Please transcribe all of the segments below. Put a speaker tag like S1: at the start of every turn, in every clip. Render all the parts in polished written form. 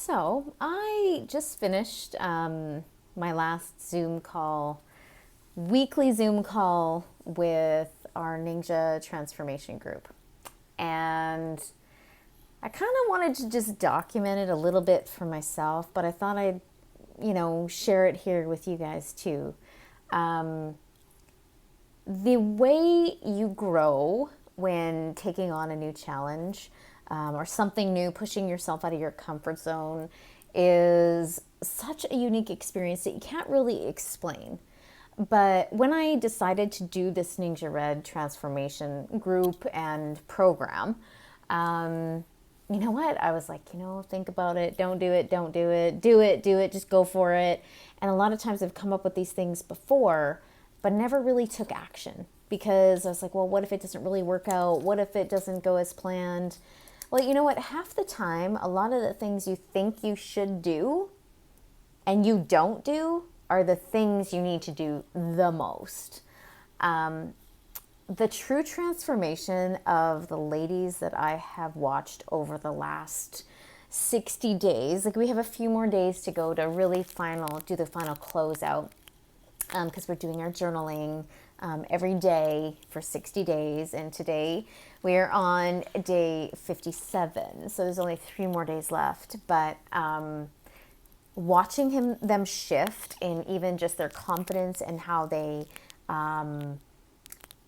S1: So I just finished my last weekly Zoom call with our Ninja transformation group. And I kind of wanted to just document it a little bit for myself, but I thought I'd, share it here with you guys too. The way you grow when taking on a new challenge or something new, pushing yourself out of your comfort zone, is such a unique experience that you can't really explain. But when I decided to do this Ninja Red transformation group and program, you know what? I was like, think about it. Don't do it. Don't do it. Do it. Just go for it. And a lot of times I've come up with these things before, but never really took action because I was like, well, what if it doesn't really work out? What if it doesn't go as planned? Well, you know what? Half the time, a lot of the things you think you should do and you don't do are the things you need to do the most. The true transformation of the ladies that I have watched over the last 60 days, like we have a few more days to go to really do the final closeout, because we're doing our journaling every day for 60 days. And today we are on day 57. So there's only 3 more days left. But watching them shift in even just their confidence and how they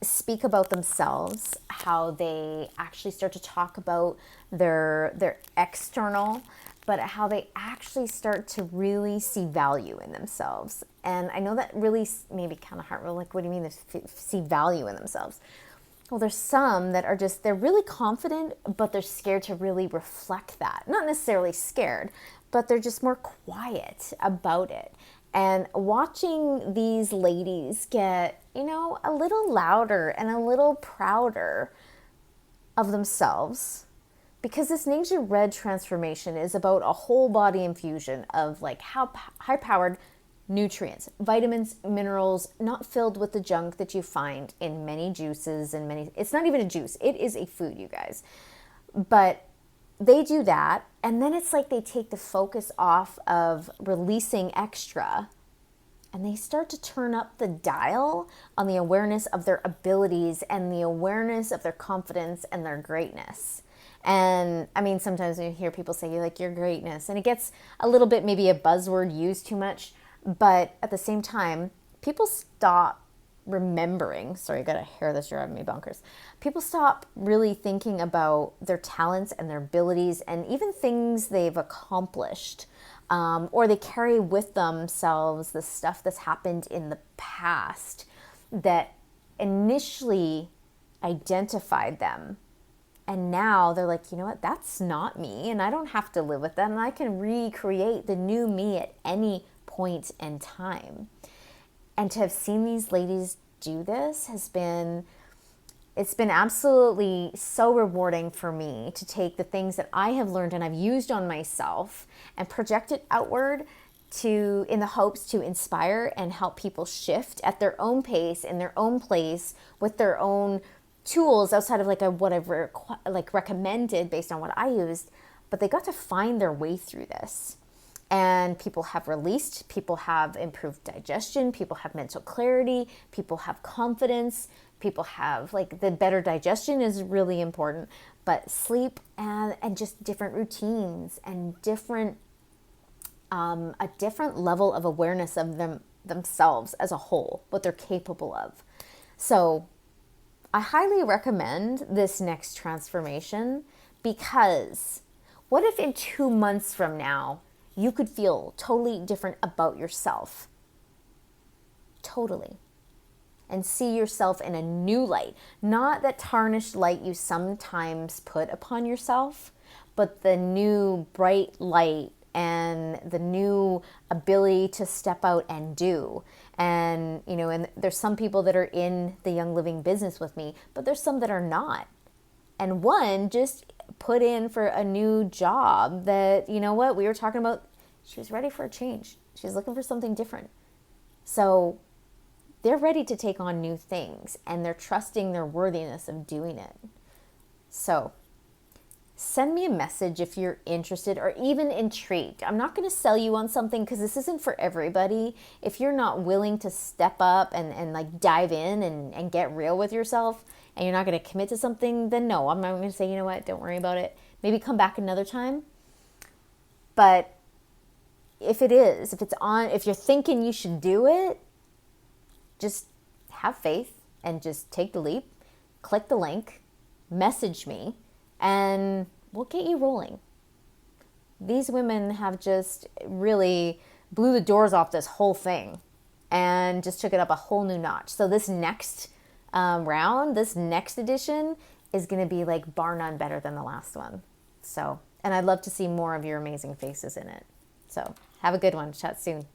S1: speak about themselves, how they actually start to talk about their external, but how they actually start to really see value in themselves. And I know that really maybe kind of hard. Like, what do you mean they see value in themselves? Well, there's some that are they're really confident, but they're scared to really reflect that. Not necessarily scared, but they're just more quiet about it. And watching these ladies get, a little louder and a little prouder of themselves, because this Ninja Red transformation is about a whole body infusion of like how high-powered nutrients, vitamins, minerals, not filled with the junk that you find in many juices and it's not even a juice, it is a food, you guys. But they do that, and then it's like they take the focus off of releasing extra, and they start to turn up the dial on the awareness of their abilities and the awareness of their confidence and their greatness. And I mean, sometimes you hear people say, like, your greatness, and it gets a little bit maybe a buzzword used too much, but at the same time, people stop remembering, sorry, I got a hair that's driving me bonkers. People stop really thinking about their talents and their abilities and even things they've accomplished, or they carry with themselves the stuff that's happened in the past that initially identified them. And now they're like, you know what, that's not me, and I don't have to live with that, and I can recreate the new me at any point in time. And to have seen these ladies do this it's been absolutely so rewarding for me to take the things that I have learned and I've used on myself and project it outward in the hopes to inspire and help people shift at their own pace, in their own place, with their own tools outside of what I've recommended based on what I used. But they got to find their way through this. And people have released, people have improved digestion, people have mental clarity, people have confidence, people have, the better digestion is really important, but sleep and just different routines and a different level of awareness of themselves as a whole, what they're capable of. So I highly recommend this next transformation, because what if in 2 months from now, you could feel totally different about yourself? Totally. And see yourself in a new light. Not that tarnished light you sometimes put upon yourself, but the new bright light and the new ability to step out and do. And, and there's some people that are in the Young Living business with me, but there's some that are not. And one just put in for a new job that, we were talking about, she was ready for a change. She was looking for something different. So they're ready to take on new things, and they're trusting their worthiness of doing it. So Send me a message if you're interested or even intrigued. I'm not going to sell you on something because this isn't for everybody. If you're not willing to step up and like dive in and get real with yourself, and you're not going to commit to something, then no, I'm not going to say, you know what, don't worry about it. Maybe come back another time. But if you're thinking you should do it, just have faith and just take the leap, click the link, message me, and we'll get you rolling. These women have just really blew the doors off this whole thing and just took it up a whole new notch. So this next round, this next edition is going to be like bar none better than the last one. So, and I'd love to see more of your amazing faces in it. So have a good one. Chat soon.